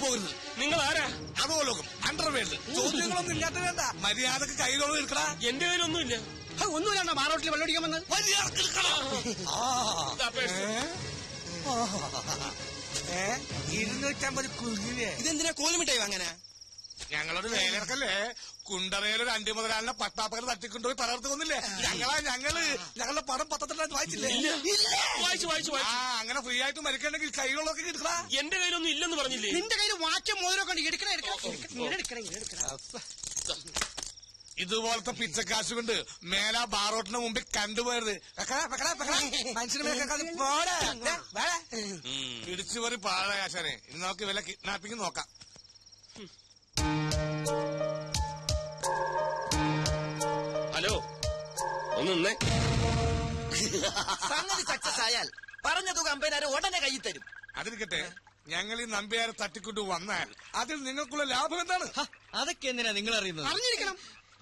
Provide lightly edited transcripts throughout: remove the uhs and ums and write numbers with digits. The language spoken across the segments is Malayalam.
പോകരുത്. നിങ്ങൾ ആരാ? അതോലോകം അണ്ടർവേൾഡ്. ചോദ്യങ്ങളൊന്നും ഇല്ലാത്ത വേണ്ട, മര്യാദക്ക് കയ്യിലോളം എടുക്കടാ. എന്റെ കയ്യിലൊന്നുമില്ല. ഒന്നുമില്ല, മാറോട്ടിൽ വെള്ളമടിക്കാൻ വന്ന് മര്യാദക്ക് എടുക്കടാ. 250 കുരുങ്ങില്ലേ? ഇതെന്തിനാ കോലുമിട്ടായി വാങ്ങാനാ? ഞങ്ങളൊരു വേലയിറക്കല്ലേ, കുണ്ടറയിലൊരു 5 മുതലാളിനെ പട്ടാപ്പകൽ തട്ടിക്കൊണ്ടുപോയി തലർത്ത് കൊന്നില്ലേ? ഞങ്ങളുടെ പടം പത്രത്തിലായിട്ട് വായിച്ചില്ലേ? വായിച്ചു. അങ്ങനെ ഫ്രീ ആയിട്ട് മരിക്കണമെങ്കിൽ കൈകളൊക്കെ എടുക്കടാ. എന്റെ കയ്യിലൊന്നും ഇല്ലെന്ന് പറഞ്ഞില്ലേ? നിന്റെ കയ്യിൽ വാച്ചും മോതിരമൊക്കെ എടുക്കണേ. ഇതുപോലത്തെ പിച്ചക്കാശ് കൊണ്ട് മേലാ ബാറോട്ടിന് മുമ്പിൽ കണ്ടുപോയത് പിടിച്ചു പറി പാഴാശാനെ. ഇന്ന് നമുക്ക് വില കിഡ്നാപ്പിങ് നോക്കാം. ഹലോ, ഒന്ന് നിന്നേ. സംഗതി സക്സസ് ആയാൽ പറഞ്ഞ തുക അമ്പതിനായിരം ഉടനെ കയ്യിൽ തരും. അതിരിക്കട്ടെ, ഞങ്ങൾ ഈ നമ്പ്യാരെ തട്ടിക്കൊണ്ട് വന്നാൽ അതിൽ നിങ്ങൾക്കുള്ള ലാഭം എന്താണ്? അതൊക്കെ എന്തിനാ നിങ്ങൾ അറിയുന്നത്? അറിഞ്ഞിരിക്കണം.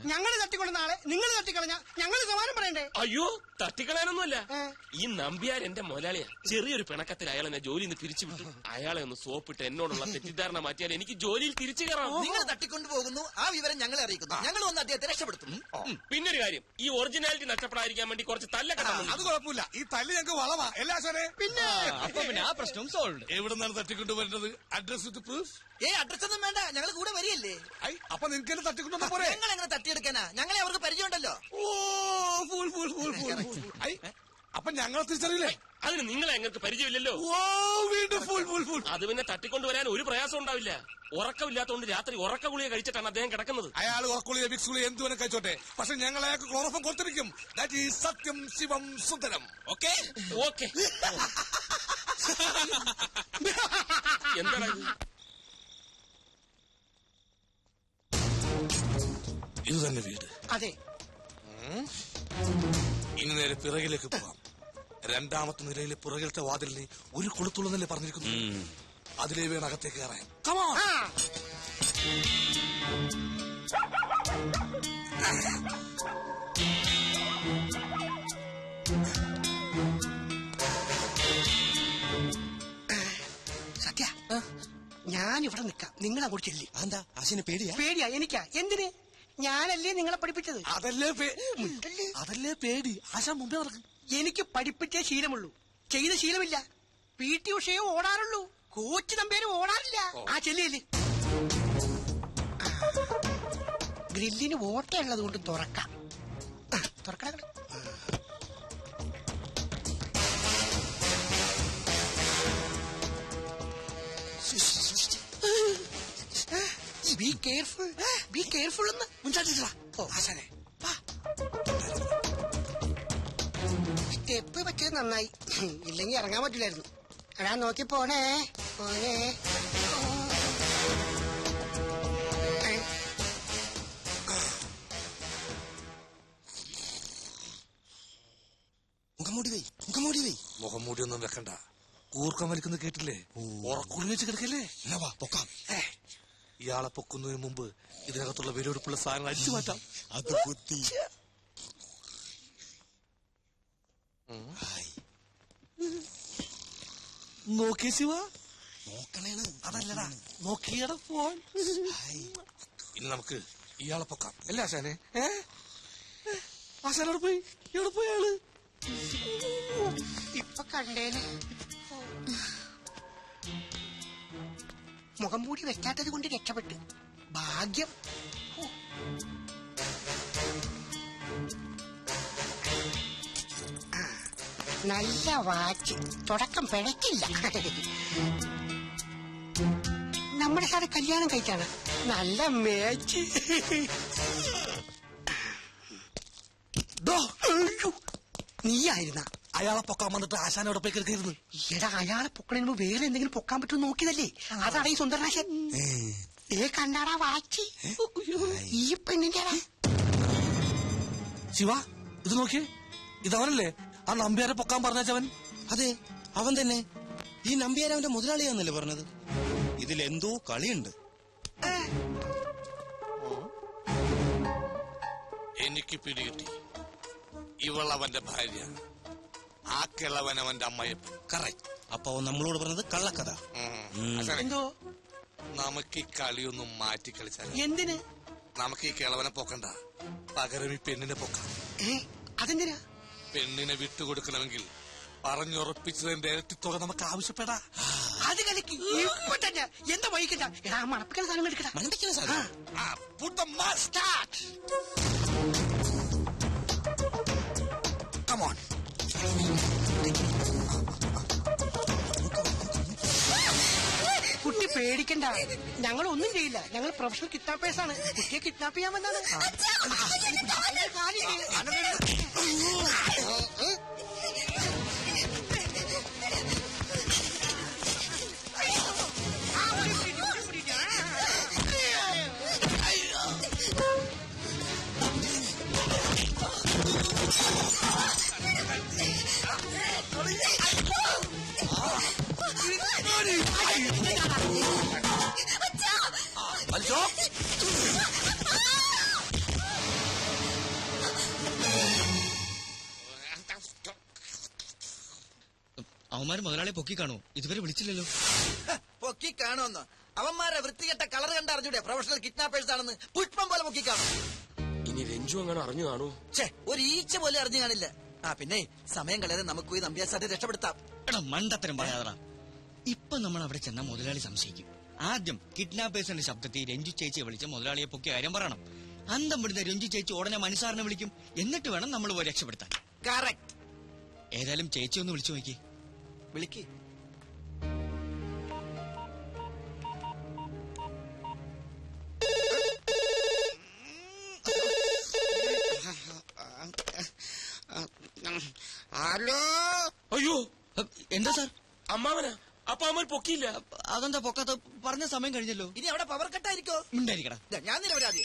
ഞങ്ങൾ തട്ടിക്കൊണ്ട് നാളെ നിങ്ങൾ തട്ടിക്കളഞ്ഞ ഞങ്ങൾ സമാനം പറയണ്ടേ? അയ്യോ, തട്ടിക്കളയാനൊന്നുമല്ല. ഈ നമ്പ്യാർ എന്റെ മുതലാളിയാ. ചെറിയൊരു പിണക്കത്തിൽ അയാൾ എന്നെ ജോലിയിൽ നിന്ന് പിരിച്ചുവിട്ടു. അയാളെ ഒന്ന് സോപ്പിട്ട് എന്നോടുള്ള തെറ്റിദ്ധാരണ മാറ്റിയാൽ എനിക്ക് ജോലിയിൽ തിരിച്ചു കയറാം. നിങ്ങൾ തട്ടിക്കൊണ്ടു പോകുന്നു, ആ വിവരം ഞങ്ങളെ അറിയിക്കുന്നു. ഞങ്ങൾ വന്ന് അദ്ദേഹത്തെ രക്ഷപ്പെടുത്തുന്നു. പിന്നൊരു കാര്യം, ഈ ഒറിജിനാലിറ്റി നഷ്ടപ്പെടാതിരിക്കാൻ വേണ്ടി കുറച്ച് തല്ലൊക്കെ അത് കുഴപ്പമില്ല. ഈ തല്ല് ഞങ്ങൾക്ക് വളവാ. എല്ലാ സാറേ, പിന്നെ ആ പ്രശ്നം സോൾവ്. എവിടെ നിന്നാണ് തട്ടിക്കൊണ്ട് വരുന്നത്? Address with proof? അഡ്രസ് ഒന്നും വേണ്ട, ഞങ്ങൾ കൂടെ വരികയല്ലേ. അപ്പൊ നിങ്ങൾക്ക് എന്നെ തട്ടിക്കൊണ്ടു പോരെ? ഞങ്ങൾ എങ്ങനെ തട്ടിയെടുക്കാനാ? ഞങ്ങളെ അവർക്ക് പരിചയമുണ്ടല്ലോ. അപ്പൊ ഞങ്ങളെ തിരിച്ചറിയില്ലേ? അതിന് നിങ്ങളെ ഞങ്ങൾക്ക് പരിചയമില്ലല്ലോ. അത് പിന്നെ തട്ടിക്കൊണ്ടുവരാൻ ഒരു പ്രയാസം ഉണ്ടാവില്ല. ഉറക്കമില്ലാത്തതുകൊണ്ട് രാത്രി ഉറക്ക ഗുളിക കഴിച്ചിട്ടാണ് അദ്ദേഹം കിടക്കുന്നത്. അയാൾ ഉറക്കുളിയ വിക്സ് ഗുളിക എന്തുവരെ കഴിച്ചോട്ടെ, പക്ഷെ ഞങ്ങൾ അയാൾക്ക് ക്ലോറോഫോം കൊടുത്തിരിക്കും. ദാറ്റ് ഈസ് സത്യം ശിവം സുന്ദരം. ഓക്കെ. എന്താണ് ഇത് തന്നെ വീട്? അതെ. ഇനി നേരെ പിറകിലേക്ക് പോവാം. 2ാമത്തെ നിലയിലെ പുറകിലത്തെ വാതിലിന് ഒരു കൊളുത്തുള്ളതല്ലേ പറഞ്ഞിരിക്കുന്നു. അതിലേ വേണം അകത്തേക്ക് കയറാൻ. സത്യ, ഞാനിവിടെ നിൽക്കാം, നിങ്ങൾ അങ്ങോട്ട് ചെല്ലി. എന്താ ആശിന് പേടിയാ? പേടിയാ എനിക്കാ. എന്തിന്? ഞാനല്ലേ നിങ്ങളെ പഠിപ്പിച്ചത്. അതല്ലേ പേടി. ആശാ മുമ്പേ നടക്കും. എനിക്ക് പഠിപ്പിച്ചേ ശീലമുള്ളൂ, ചെയ്ത ശീലമില്ല. PT ഉഷയെ ഓടാറുള്ളൂ, coach നമ്പേരും ഓടാറില്ല. ആ ചെല്ലിയല്ലേ. ഗ്രില്ലിന് ഓട്ടയുള്ളത് കൊണ്ട് തുറക്കാം. തുറക്കണം. ബി കെയർഫുൾ എന്ന് മുൻചാട്ടിട്ടാ. ആശാനെ, സ്റ്റെപ്പ് വെച്ചത് നന്നായി, ഇല്ലെങ്കിൽ ഇറങ്ങാൻ പറ്റില്ലായിരുന്നു. എടാ നോക്കി പോണേ. മുഖംമൂടി ഒന്നും വെക്കണ്ട. കൂർക്കം വലിക്കുന്നത് കേട്ടില്ലേ? ഉറക്കുള്ളി വെച്ച് കിടക്കല്ലേ? പൊക്കാം. ഇയാളെ പൊക്കുന്നതിന് മുമ്പ് ഇതിനകത്തുള്ള വിലപിടിപ്പുള്ള സാധനങ്ങൾ അടിച്ചു മാറ്റാം. അത് ബുദ്ധി. നോക്കിയ ശിവ, നോക്കണേണ്. അതല്ലടാ, നോക്കിയട ഫോൺ. ഇനി നമുക്ക് ഇയാളെ പൊക്കാം. അല്ലേ ആശാനെ? ആശാനോട് പോയി എവിടെ പോയി അയാള്? ഇപ്പൊ കണ്ടേനെ. മുഖം മൂടി വെക്കാത്തത് കൊണ്ട് രക്ഷപ്പെട്ട്. ഭാഗ്യം. നല്ല വാച്ച്, തുടക്കം പിഴക്കില്ല. നമ്മുടെ സാറ് കല്യാണം കഴിച്ചാണ്. നല്ല മേച്ച്. നീയായിരുന്ന അയാളെ പൊക്കാൻ വന്നിട്ട് ആശാനോടെ പോയി കിടക്കരുത്. എടാ, അയാളെ പൊക്കണതിന് മുമ്പ് വേറെ എന്തെങ്കിലും പൊക്കാൻ പറ്റുമോ നോക്കിയതല്ലേ. അതാണ് ഈ സുന്ദരനാശൻ. കണ്ടാടാ വാച്ച്, ഈ പെണ്ണിന്റെ. ശിവ, ഇത് നോക്കിയേ, ഇതവനല്ലേ ആ നമ്പ്യാരെ പൊക്കാൻ പറഞ്ഞവൻ? അതെ, അവൻ തന്നെ. ഈ നമ്പ്യാർ അവന്റെ മുതലാളിയാന്നല്ലേ പറഞ്ഞത്? ഇതിലെന്തോ കളിയുണ്ട്. എനിക്ക് പിടികിട്ടി. ഇവളവന്റെ ഭാര്യ, ആ കിളവൻ അവന്റെ അമ്മയപ്പൻ. കറക്റ്റ്. അപ്പൊ നമ്മളോട് പറഞ്ഞത് കള്ളക്കഥ. എന്തോ നമുക്ക് ഈ കളിയൊന്നും മാറ്റി കളിച്ചാൽ എന്തിന്? നമുക്ക് ഈ കിളവനെ പൊക്കണ്ട, പകരം ഈ പെണ്ണിനെ പൊക്കാം. അതെന്തിനാ? പെണ്ണിനെ വിട്ടുകൊടുക്കണമെങ്കിൽ പറഞ്ഞുറപ്പിച്ചതിന്റെ ഇരട്ടിത്തുക നമുക്ക് ആവശ്യപ്പെടാ. അത് കളിക്ക് ഇപ്പൊ തന്നെ. എന്താ വഹിക്കണ്ട? എടാ മണപ്പിക്കുന്ന സാധനം എടുക്കടാ. മണ്ടയ്ക്കുന്ന സാധനം. Put the must start. Come on. കുട്ടി പേടിക്കണ്ട, ഞങ്ങൾ ഒന്നും ചെയ്യില്ല. ഞങ്ങൾ പ്രൊഫഷണൽ കിഡ്നാപ്പേഴ്സ് ആണ്. കുട്ടിയെ കിഡ്നാപ്പ് ചെയ്യാൻ വന്നാണ്. അവന്മാര് മുതലാളിയെ പൊക്കി കാണോ? ഇതുവരെ വിളിച്ചില്ലല്ലോ. പൊക്കി കാണുമെന്ന് അവന്മാരെ വൃത്തികെട്ട കളർ കണ്ട് അറിഞ്ഞൂടെ പ്രൊഫഷണൽ കിഡ്നാപ്പേഴ്സ് ആണെന്ന്? പുഷ്പം പോലെ പൊക്കി കാണും. ഇനി രഞ്ജു അങ്ങനെ അറിഞ്ഞു കാണൂ? ഒരു ഈച്ച പോലെ അറിഞ്ഞു കാണില്ല. പിന്നെ സമയം കളയാതെ നമുക്ക് പോയി നമ്പ്യാസാരെ രക്ഷപ്പെടുത്താം. എടാ മണ്ടത്തരം പറയാതടാ. ഇപ്പൊ നമ്മൾ അവിടെ ചെന്ന മുതലാളി സംശയിക്കും. ആദ്യം കിഡ്നാപ്പേഴ്സിന്റെ ശബ്ദത്തിൽ രഞ്ജു ചേച്ചിയെ വിളിച്ച് മുതലാളിയെ പൊക്കിയ കാര്യം പറയണം. അന്തം വിടുന്ന രഞ്ജു ചേച്ചി ഉടനെ മനുസാറിനെ വിളിക്കും. എന്നിട്ട് വേണം നമ്മൾ പോയി രക്ഷപ്പെടുത്താൻ. കറക്റ്റ്. ഏതായാലും ചേച്ചി ഒന്ന് വിളിച്ചു നോക്കി. വിളിക്ക്. ഹലോ. അയ്യോ, എന്താ സാർ? അമ്മാവനാ? അപ്പൊ അമ്മ പൊക്കിയില്ല. അതെന്താ പൊക്കാത്ത? പറഞ്ഞ സമയം കഴിഞ്ഞല്ലോ. ഇനി അവിടെ പവർ കട്ടായിരിക്കോ? ഉണ്ടായിരിക്കടാ. ഞാൻ നിരപരാധി.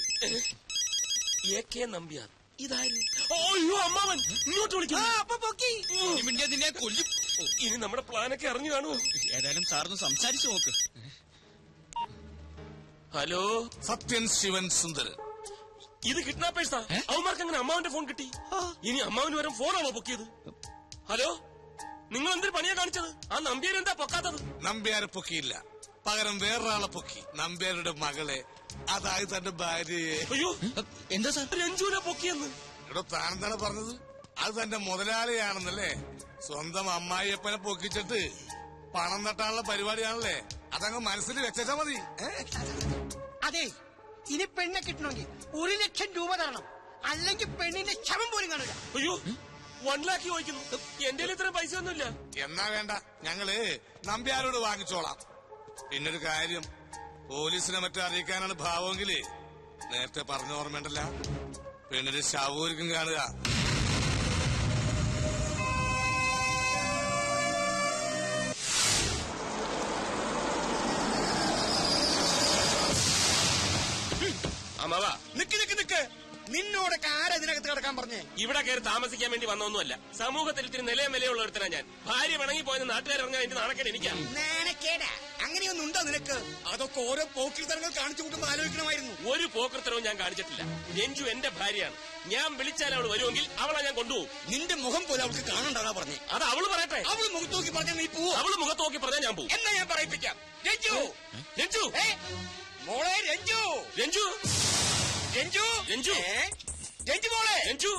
AK നമ്പ്യാർ ഇതാര്? അയ്യോ അമ്മാവൻ ഇങ്ങോട്ട് വിളിക്കുന്നു. അപ്പൊ പൊക്കി. നിന്നെ കൊല്ലും. ഇനി നമ്മുടെ പ്ലാനൊക്കെ അറിഞ്ഞു കാണുമോ? ഏതായാലും സാറിന് സംസാരിച്ചു നോക്ക്. ഹലോ, സത്യൻ ശിവൻ സുന്ദരൻ. ഇത് കിഡ്നാപ്പേഴ്സാ. അവന്മാർക്ക് അങ്ങനെ അമ്മാവന്റെ ഫോൺ കിട്ടി? ഇനി അമ്മാവന് വരും ഫോണാണോ പൊക്കിയത്? ഹലോ, നിങ്ങൾ എന്തൊരു പണിയാ കാണിച്ചത്? ആ നമ്പ്യാർ എന്താ പൊക്കാത്തത്? നമ്പ്യാരെ പൊക്കിയില്ല, പകരം വേറൊരാളെ പൊക്കി. നമ്പ്യാരുടെ മകളെ, അതായത് തന്റെ ഭാര്യയെ. അയ്യോ, എന്താ സാർ? രഞ്ജുവിനെ പൊക്കിയെന്ന്. ഇവിടെ താനെന്താണ് പറഞ്ഞത്? അത് തന്റെ മുതലാളിയാണെന്നല്ലേ? സ്വന്തം അമ്മായിയപ്പനെ പൊക്കിച്ചിട്ട് പണം തട്ടാനുള്ള പരിപാടിയാണല്ലേ? അതങ്ങ് മനസ്സിൽ വെച്ചാ മതി. അതെ, ഇനി പെണ്ണെ കിട്ടണമെങ്കിൽ 1 ലക്ഷം രൂപ തരണം. അല്ലെങ്കിൽ പെണ്ണിന്റെ ശവം പോലും കാണില്ല. അയ്യോ, 1 ലക്ഷം ചോദിക്കുന്നു. എന്റെ ഇത്രയും പൈസ ഒന്നുമില്ല. എന്നാ വേണ്ട, ഞങ്ങള് നമ്പ്യാരോട് വാങ്ങിച്ചോളാം. പിന്നൊരു കാര്യം, പോലീസിനെ മറ്റും അറിയിക്കാനാണ് ഭാവമെങ്കില് നേരത്തെ പറഞ്ഞ ഓർമ്മയുണ്ടല്ല, പെണ്ണിന്റെ ശവൂരിക്കും കാണുക. അമ്മാവാ, നിക്ക് നിക്ക് നിക്ക്. നിന്നോടൊക്കെ ആരാ ഇതിനകത്ത് കിടക്കാൻ പറഞ്ഞേ? ഇവിടെ കയറി താമസിക്കാൻ വേണ്ടി വന്നൊന്നുമല്ല. സമൂഹത്തിൽ ഇത്തിരി നിലയും വിലയുള്ള ഒരുത്തനാ ഞാൻ. ഭാര്യ പിണങ്ങി പോയെന്ന് നാട്ടുകാരിറങ്ങാൻ എന്റെ നാണക്കേട് എനിക്കാ. നാണക്കേടാ? അങ്ങനെയൊന്നും ഉണ്ടോ നിനക്ക്? അതൊക്കെ ഓരോ പോക്കിരിത്തരങ്ങൾ കാണിച്ചു കൂട്ടുമ്പോ ആലോചിക്കണമായിരുന്നു. ഒരു പോക്കൃത്തരവും ഞാൻ കാണിച്ചിട്ടില്ല. രഞ്ജു എന്റെ ഭാര്യയാണ്. ഞാൻ വിളിച്ചാൽ അവൾ വരുമെങ്കിൽ അവളെ ഞാൻ കൊണ്ടുപോകും. നിന്റെ മുഖം പോലെ അവൾക്ക് കാണണ്ടാ പറഞ്ഞേ. അത് അവള് പറയട്ടെ. അവള് മുഖത്ത് നോക്കി പറഞ്ഞ നീ പോവോ? അവള് മുഖത്ത് നോക്കി പറഞ്ഞാൽ ഞാൻ പോകും. എന്നാ ഞാൻ പറയിപ്പിക്കാം. രഞ്ജു, രഞ്ജു, മോളെ രഞ്ജു, രഞ്ജു, രഞ്ജു, രഞ്ജു, രഞ്ജു മോളെ രഞ്ജു.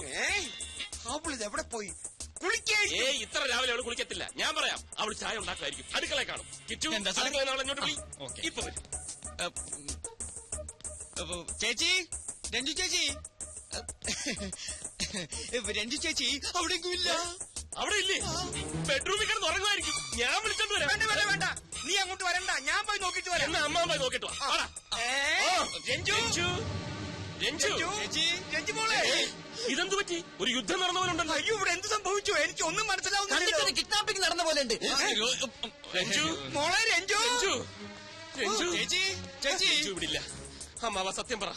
അവളിത് എവിടെ പോയി? കുളിക്കേ? ഇത്ര രാവിലെ അവള് കുളിക്കത്തില്ല. ഞാൻ പറയാം, അവള് ചായ ഉണ്ടാക്കുമായിരിക്കും. അടുക്കളയെ കാണും. കിച്ചു, എന്താ സാർ? അടുക്കളയിൽ നാളെ ഇങ്ങോട്ട് പോയി. ഓക്കേ. ഇപ്പൊ വരും. ചേച്ചി, രഞ്ജു ചേച്ചി, രഞ്ജു ചേച്ചി അവിടെയെങ്കിലും ഇല്ല. അവിടെ ഇല്ലേ? ബെഡ്റൂമിൽ കിടന്ന് ഉറങ്ങുമായിരിക്കും. ഞാൻ വിളിച്ചോണ്ട് വരാം. വേണ്ട വേണ്ട വേണ്ട, നീ അങ്ങോട്ട് വരണ്ട, ഞാൻ പോയി നോക്കിട്ട് വരാം. എന്നാ അമ്മ പോയി നോക്കിട്ട് വാ. വാടാ. രഞ്ജു, രഞ്ജു, രഞ്ജു, ചേച്ചി, രഞ്ജു മോളെ. ഇതെന്തു പറ്റി? ഒരു യുദ്ധം നടന്ന പോലെ ഉണ്ടല്ലോ. അയ്യോ, ഇവിടെ എന്ത് സംഭവിച്ചു? എനിക്ക് ഒന്നും മനസ്സിലാവുന്നില്ല. കിഡ്നാപ്പിംഗ് നടന്ന പോലെ ഉണ്ട്. രഞ്ജു, മോളെ രഞ്ജു, രഞ്ജു, രഞ്ജു, ചേച്ചി, ചേച്ചി, രഞ്ജു ഇവിടെ ഇല്ല. അമ്മാവ സത്യം പറ,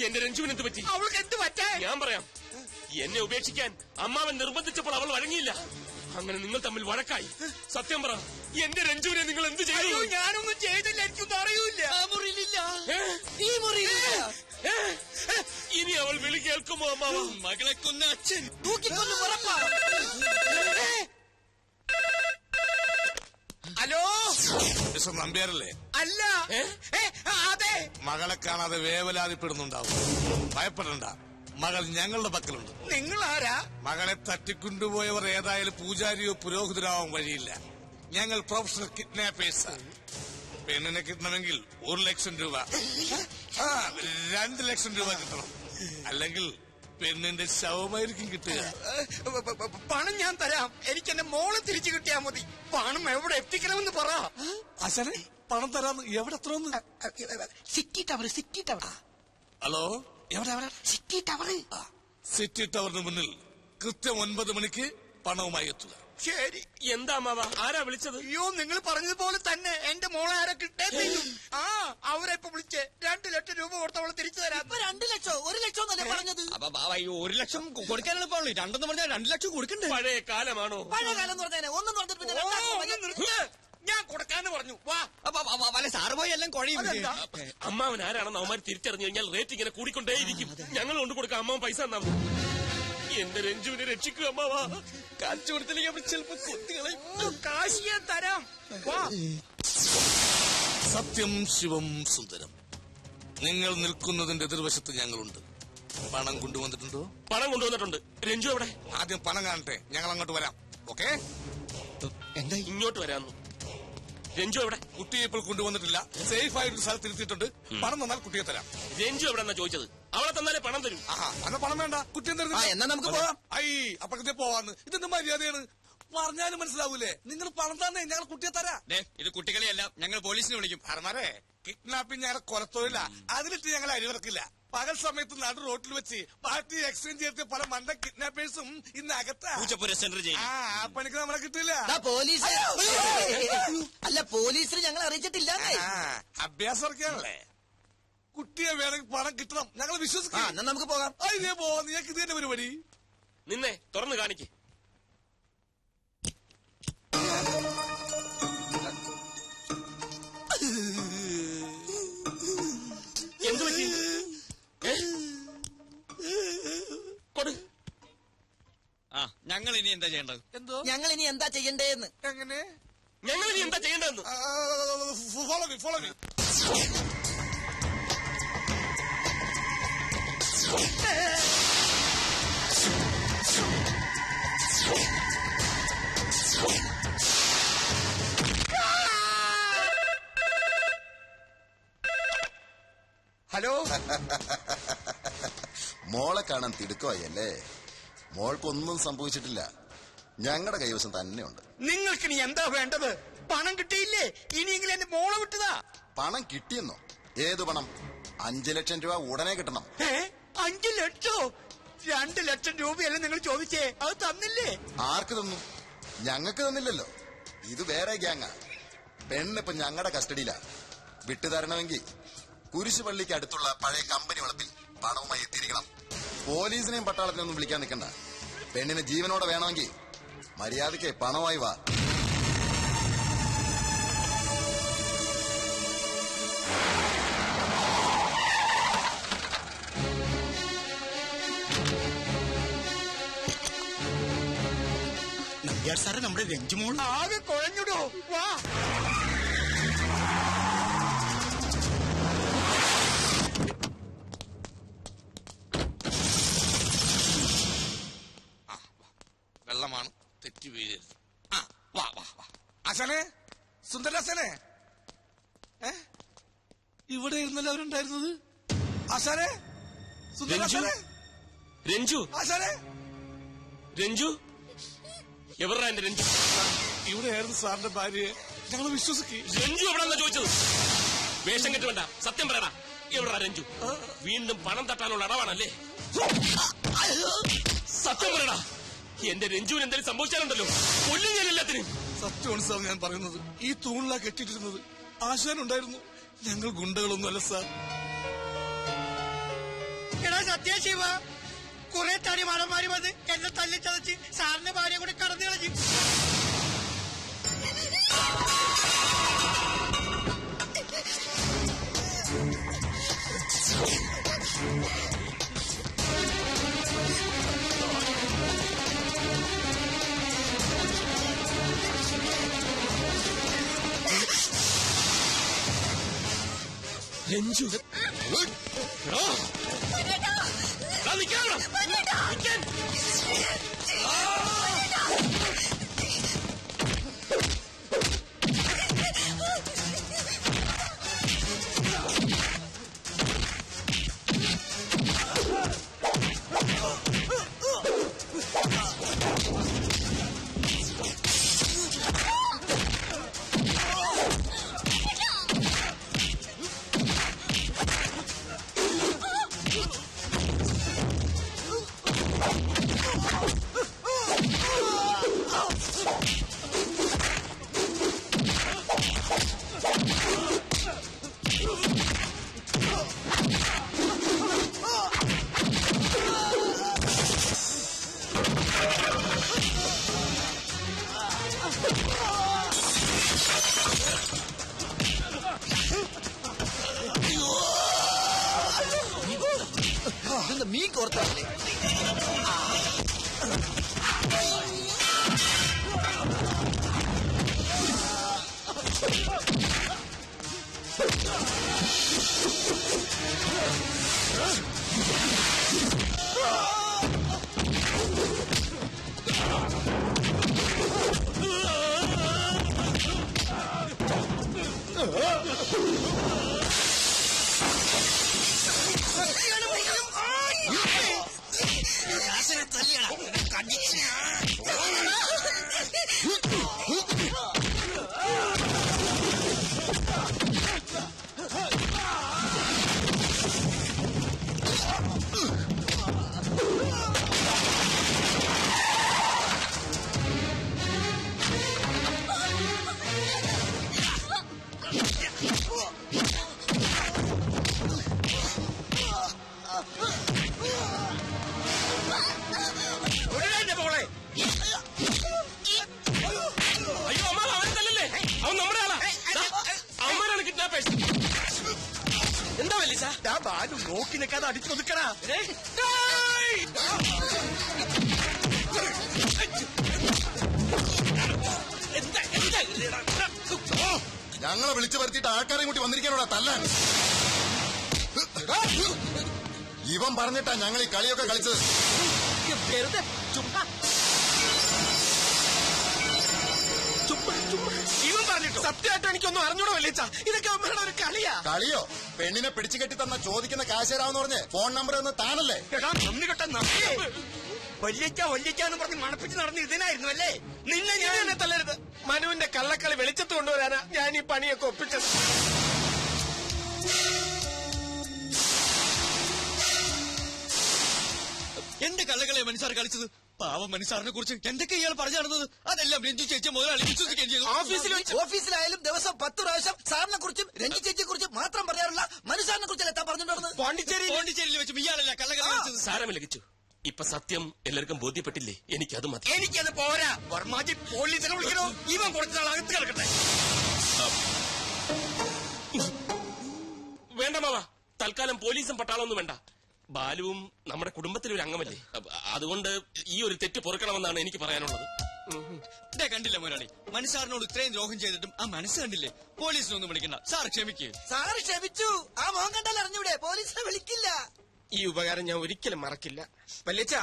എന്റെ രഞ്ജുവിന് എന്ത് പറ്റി? അവൾക്ക് എന്ത് പറ്റാ? ഞാൻ പറയാം. എന്നെ ഉപേക്ഷിക്കാൻ അമ്മാവൻ നിർബന്ധിച്ചപ്പോൾ അവൾ വഴങ്ങിയില്ല. അങ്ങനെ നിങ്ങൾ തമ്മിൽ വഴക്കായി. സത്യം പറ, എന്റെ രഞ്ജുവിനെ നിങ്ങൾ എന്ത് ചെയ്തു? അയ്യോ, ഞാനൊന്നും ചെയ്തില്ല, എനിക്കൊന്നും അറിയില്ല. ഈ മുറിയിലില്ല. ഇനി അവൾ വിളി കേൾക്കുമോ അമ്മാവ? മകളെ കൊന്ന അച്ഛൻ തൂക്കിക്കൊന്നു ഉറപ്പാ. ഹലോ, പേഴ്സൺ നമ്പ്യാരല്ലേ? അല്ല. ഏ? അതെ. മകളെ കാണാതെ വേവലാതിപ്പെടുന്നുണ്ടാവും. ഭയപ്പെടണ്ട, മകൾ ഞങ്ങളുടെ പക്കലുണ്ട്. നിങ്ങൾ ആരാ? മകളെ തട്ടിക്കൊണ്ടുപോയവർ ഏതായാലും പൂജാരിയോ പുരോഹിതരാവാൻ വഴിയില്ല. ഞങ്ങൾ പ്രൊഫഷണൽ കിഡ്നാപ്പേഴ്സാണ്. പെണ്ണിനെ കിട്ടണമെങ്കിൽ 1 ലക്ഷം രൂപ, 2 ലക്ഷം രൂപ കിട്ടണം. അല്ലെങ്കിൽ പെണ്ണിന്റെ ശവമായിരിക്കും കിട്ടുക. പണം ഞാൻ തരാം. എനിക്ക് എന്റെ മോളെ തിരിച്ചു കിട്ടിയാ മതി. പണം എവിടെ എത്തിക്കണമെന്ന് പറ. ആശാനെ, പണം തരാന്ന്. എവിടെ എത്രന്ന്? City tower, city tower. Hello, എവിടെ? City tower. സിറ്റി ടവറിന് മുന്നിൽ കൃത്യം 9 മണിക്ക് പണവുമായി എത്തുക. ശരി. എന്താ അമ്മാവ, ആരാ വിളിച്ചത്? അയ്യോ, നിങ്ങൾ പറഞ്ഞതുപോലെ തന്നെ എന്റെ മോളെ ആരെ കിട്ടേ. അവരെ ഇപ്പൊ വിളിച്ച് 2 ലക്ഷം രൂപ കൊടുത്തവളെ തിരിച്ചു തരാം. 2 ലക്ഷം 1 ലക്ഷം എന്നല്ലേ പറഞ്ഞത്? 1 ലക്ഷം കൊടുക്കാനാണ് പാടുള്ളൂ. 2 പറഞ്ഞാൽ 2 ലക്ഷം കൊടുക്കണ്ടേ? പഴയ കാലമാണോ? പഴയ കാലം എന്ന് പറഞ്ഞാൽ ഒന്നും പറഞ്ഞിട്ട് പിന്നെ രണ്ടാമത് നിർത്ത്. ഞാൻ കൊടുക്കാന്ന് പറഞ്ഞു. വാ. വല്ല സാറ് പോയി എല്ലാം കുഴയും. അതെന്താ? അമ്മാവൻ ആരാണെന്ന് അവന്മാർ തിരിച്ചറിഞ്ഞു കഴിഞ്ഞാൽ റേറ്റ് ഇങ്ങനെ കൂടിക്കൊണ്ടേയിരിക്കും. ഞങ്ങൾ കൊണ്ട് കൊടുക്കാം, അമ്മാവൻ പൈസ തന്നാ മതി. എന്റെ രഞ്ജുവിനെ രക്ഷിക്കുക അമ്മാവാ. കാച്ചു കൊടുത്തില്ലെങ്കിൽ അവർ ചിലപ്പോ കൊത്തുകളയും. കാശ് ഞാൻ തരാം. വാ. സത്യം ശിവം സുന്ദരം. നിങ്ങൾ നിൽക്കുന്നതിന്റെ എതിർവശത്ത് ഞങ്ങളുണ്ട്. പണം കൊണ്ടുവന്നിട്ടുണ്ടോ? പണം കൊണ്ടുവന്നിട്ടുണ്ട്. രഞ്ജു എവിടെ? ആദ്യം പണം കാണട്ടെ, ഞങ്ങൾ അങ്ങോട്ട് വരാം. ഓക്കെ? എന്താ ഇങ്ങോട്ട് വരാന്നു. രഞ്ജു എവിടെ? കുട്ടിയെ ഇപ്പോൾ കൊണ്ടുവന്നിട്ടില്ല. സേഫ് ആയിട്ട് സ്ഥലത്ത് ഇരുത്തിയിട്ടുണ്ട്. പണം തന്നാൽ കുട്ടിയെ തരാം. രഞ്ജു എവിടെന്നാ ചോദിച്ചത്? അവളെ തന്നാലേ പണം തരും. ആഹാ, അന്ന പണം വേണ്ട, കുട്ടിയെ തരുന്നു. എന്നാ നമുക്ക് പോവാം. ഐ, അപ്പഴത്തെ പോവാന്ന്. ഇതെന്ത് മര്യാദയാണ്? പറഞ്ഞാലും മനസ്സിലാവൂലേ? നിങ്ങൾ പണം തന്നെ, ഞങ്ങൾ കുട്ടിയെ തരാം. ഇത് കുട്ടികളെയല്ല, ഞങ്ങൾ പോലീസിനെ വിളിക്കും. അറമാരെ, കിഡ്നാപ്പിംഗ് ഞങ്ങളുടെ കൊലത്തൊഴില. അതിലിട്ട് ഞങ്ങൾ അരിവിറക്കില്ല. പകൽ സമയത്ത് നടു റോട്ടിൽ വെച്ച് പാർട്ടി എക്സ്ചേഞ്ച് ചെയ്ത പല മണ്ട കിഡ്നാപ്പേഴ്സും ഇന്ന് അകത്താ. ആ പണിക്ക് നമ്മളെ കിട്ടില്ല. പോലീസ് അല്ല, പോലീസിന് ഞങ്ങൾ അറിയിച്ചിട്ടില്ല. അഭ്യാസം ഇറക്കിയാണല്ലേ. കുട്ടിയെ വേണമെങ്കിൽ പണം കിട്ടണം, ഞങ്ങൾ വിശ്വസിക്കാം. എന്നാ നമുക്ക് പോകാം. ഇതേ പോവാ. നിങ്ങൾക്ക് ഇത് തന്നെ പരിപാടി. നിന്നെ തുറന്നു കാണിക്ക്. എന്തു പറ്റി? കൊടു. ഞങ്ങൾ ഇനി എന്താ ചെയ്യേണ്ടത്? എന്തോ? ഞങ്ങൾ ഇനി എന്താ ചെയ്യണ്ടേന്ന്. എങ്ങനെ? ഞങ്ങൾ ഇനി എന്താ ചെയ്യേണ്ടതെന്ന്? Follow me, follow me. Hello. മോളെ കാണാൻ തിടുക്കമായല്ലേ? മോൾക്കൊന്നും സംഭവിച്ചിട്ടില്ല. ഞങ്ങളുടെ കൈവശം തന്നെയുണ്ട്. നിങ്ങൾക്ക് ഇനി എന്താ വേണ്ടത്? പണം കിട്ടിയില്ലേ? ഇനിയെങ്കിലും എന്റെ മോളെ വിട്ടതാ. പണം കിട്ടിയെന്നോ? ഏതു പണം? 5 ലക്ഷം രൂപ ഉടനെ കിട്ടണം. 5 ലക്ഷോ? 2 ലക്ഷം രൂപയല്ലേ നിങ്ങൾ ചോദിച്ചേ? അത് തന്നില്ലേ? ആർക്ക് തന്നു? ഞങ്ങൾക്ക് തന്നില്ലല്ലോ. ഇത് വേറെ ഗ്യാങ്ങാ. പെണ്ണിപ്പൊ ഞങ്ങളുടെ കസ്റ്റഡിയിലാ. വിട്ടുതരണമെങ്കിൽ കുരിശുപള്ളിക്ക് അടുത്തുള്ള പഴയ കമ്പനി വളപ്പിൽ പണവുമായി എത്തിയിരിക്കണം. പോലീസിനെയും പട്ടാളത്തിനൊന്നും വിളിക്കാൻ നിൽക്കണ്ട. പെണ്ണിന് ജീവനോടെ വേണമെങ്കിൽ മര്യാദയ്ക്ക് പണമായി വാ. നമ്പ്യാർ സാറ് നമ്മുടെ രഞ്ജുമോൾ ആകെ കുഴഞ്ഞിടോ. വാ. വെള്ളമാണ്, തെറ്റി വീഴരുത്. വാ വാ വാ. ആശാനെ, സുന്ദരാശാനെ, ഇവിടെ ഇരുന്നല്ലോ അവരുണ്ടായിരുന്നത്. ആശാനെ, സുന്ദരാശാനെ, രഞ്ജു, ആശാനെ. രഞ്ജു എവിടാ എന്റെ രഞ്ജു? ഇവിടെയായിരുന്നു സാറിന്റെ ഭാര്യയെ. ഞങ്ങൾ വിശ്വസിക്കും. രഞ്ജു എവിടെന്നാ ചോദിച്ചത്? വേഷം കെട്ട് വേണ്ട, സത്യം പറയടാ. എവിടാ രഞ്ജു? വീണ്ടും പണം തട്ടാനുള്ള അടവാണല്ലേ? സത്യം പറയടാ. എന്റെ രഞ്ജുവിന് എന്തെങ്കിലും സംഭവിച്ചാലുണ്ടല്ലോ, കൊല്ലും ഞാൻ എല്ലാത്തിനും. സത്യമാണ് സാർ ഞാൻ പറയുന്നത്. ഈ തൂണിലാ കെട്ടിട്ടിരുന്നത്. ആശാനുണ്ടായിരുന്നു. ഞങ്ങൾ ഗുണ്ടകളൊന്നുമല്ല സാർ. എടാ സത്യശിവ, കുറെ തടി മാടന്മാര് വന്ന് എന്നെ തല്ലിച്ചതച്ച് സാറിന്റെ ഭാര്യ കൂടെ കടന്നു കളഞ്ഞു. രഞ്ജു എടോ, എടാ, നിക്കാനെടാ. നിക്കാൻ. ഇതെന്താ മീൻ കോർത്തല്ലേ? അയ്യോ അമ്മ, അവനല്ലേ, അവൻ നമ്മുടെ ആളാ. അമ്മനാണ് കിഡ്നാപ്പേഴ്സ്. എന്താ വല്ലിച്ച? ബാലു നോക്കി നിൽക്കാതെ അടിച്ചു ഒതുക്കടാ. ഞങ്ങളെ വിളിച്ചു വരുത്തിയിട്ട് ആൾക്കാരെ കൂട്ടി വന്നിരിക്കാനോടാ തല്ലാൻ. ഇവൻ പറഞ്ഞിട്ടാ ഞങ്ങൾ ഈ കളിയൊക്കെ കളിച്ചത്. വെറുതെ ചുമ്മാ ഇവൻ പറഞ്ഞിട്ടോ? സത്യമായിട്ട് എനിക്കൊന്നും അറിഞ്ഞൂടോ വല്ലിച്ച. ഇതൊക്കെ അമ്മയുടെ ഒരു കളിയാ. കളിയോ? പെണ്ണിനെ പിടിച്ചു കെട്ടി തന്ന ചോദിക്കുന്ന കാശ് തരാമെന്ന് പറഞ്ഞ് ഫോൺ നമ്പർ ഒന്ന് താനല്ലേ? നന്ദി കെട്ട വല്യക്കാന്ന് പറഞ്ഞ് മണപ്പിച്ച് നടന്ന് ഇതിനായിരുന്നു അല്ലേ? നിന്നെ ഞാൻ എന്നെ തല്ലരുത്. മനുവിന്റെ കള്ളക്കളി വെളിച്ചത്ത് കൊണ്ടുവരാനാ ഞാൻ ഈ പണിയൊക്കെ ഒപ്പിച്ചത്. എന്റെ കള്ളകളെ മനുഷ്യർ കളിച്ചത്. പാവം മനുഷ്യറിനെ കുറിച്ച് എന്തൊക്കെ ഇയാൾ പറഞ്ഞു നടന്നത് അതെല്ലാം രഞ്ജു ചേച്ചി മുതലാളി വിശ്വസിക്കുകയും ചെയ്തു. ഓഫീസിലായാലും ദിവസം 10 പ്രാവശ്യം സാറിനെ കുറിച്ചും രഞ്ജി ചേച്ചിയെ കുറിച്ചും മാത്രം പറയാറുള്ള മനുഷ്യനെ കുറിച്ചല്ല താൻ പറഞ്ഞിട്ടുള്ളത്. പോണ്ടിച്ചേരിയിൽ വെച്ചും ഇയാളല്ല കള്ളകളെ കളിച്ചത്. സാരമില്ല കിച്ചു, ഇപ്പൊ സത്യം എല്ലാവർക്കും ബോധ്യപ്പെട്ടില്ലേ? എനിക്കത് മതി. എനിക്കത് പോരാ. വർമാജി പോലീസിനെ വിളിക്കണോ? ഇവൻ കുറച്ച് നാൾ അകത്ത് കിടക്കട്ടെ. വേണ്ട മാവ, തൽക്കാലം പോലീസും പട്ടാളമൊന്നും വേണ്ട. ബാലുവും നമ്മുടെ കുടുംബത്തിലെ ഒരു അംഗമല്ലേ. അതുകൊണ്ട് ഈ ഒരു തെറ്റ് പൊറുക്കണമെന്നാണ് എനിക്ക് പറയാനുള്ളത്. കണ്ടില്ല മുതലാളി, മനുഷ്യറിനോട് ഇത്രയും ദ്രോഹം ചെയ്തിട്ടും ആ മനസ്സ് കണ്ടില്ലേ? പോലീസിനൊന്നും വിളിക്കണ്ട, സാർ ക്ഷമിക്കേ. സാറ് ക്ഷമിച്ചു. ആ മോഹൻ കണ്ടാൽ അറിഞ്ഞൂടെ? പോലീസിനെ വിളിക്കില്ല. ഈ ഉപകാരം ഞാൻ ഒരിക്കലും മറക്കില്ല. വല്യച്ച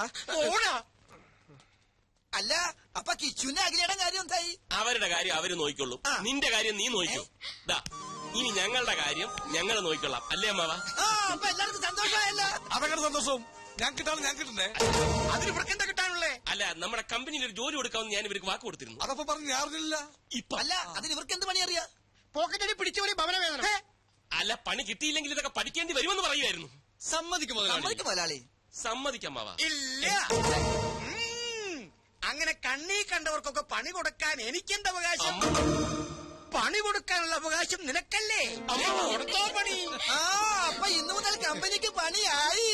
അല്ല, അപ്പൊ കിച്ചുവിന്റെ അഖിലയുടെ കാര്യം എന്തായി? അവരുടെ കാര്യം അവര് നോക്കിക്കൊള്ളും. നിന്റെ കാര്യം നീ നോക്കിക്കോ. ദാ, ഇനി ഞങ്ങളുടെ കാര്യം ഞങ്ങൾ നോക്കിക്കൊള്ളാം. അല്ലേ അമ്മാവ? അപ്പൊ എല്ലാവർക്കും സന്തോഷമായല്ലോ. അതൊക്കെ സന്തോഷവും ഞാൻ കിട്ടാണ് ഞാൻ കിട്ടണ്ടേ. അതിന് ഇവർക്ക് എന്താ കിട്ടാനുള്ളേ? അല്ല, നമ്മുടെ കമ്പനിയിൽ ഒരു ജോലി കൊടുക്കാമെന്ന് ഞാൻ ഇവർക്ക് വാക്ക് കൊടുത്തിരുന്നു. അതപ്പോ പറഞ്ഞു ഞാൻ അറിഞ്ഞില്ല. ഇപ്പൊ അല്ല, അതിന് ഇവർക്ക് എന്ത് പണി അറിയാ? പോക്കറ്റടി പിടിച്ചുപണി ഭവനവേദന. അല്ല, പണി കിട്ടിയില്ലെങ്കിൽ ഇതൊക്കെ പഠിക്കേണ്ടി വരുമെന്ന് പറയുമായിരുന്നു. സമ്മതിക്കും മുതലാളി. മുതലാളി സമ്മതിക്കമ്മാവ. ഇല്ല. അങ്ങനെ കണ്ണീ കണ്ടവർക്കൊക്കെ പണി കൊടുക്കാൻ എനിക്കെന്ത് അവകാശം? പണി കൊടുക്കാനുള്ള അവകാശം നിനക്കല്ലേ? കൊടുത്തോ പണി. അപ്പൊ ഇന്നു മുതൽ കമ്പനിക്ക് പണിയായി.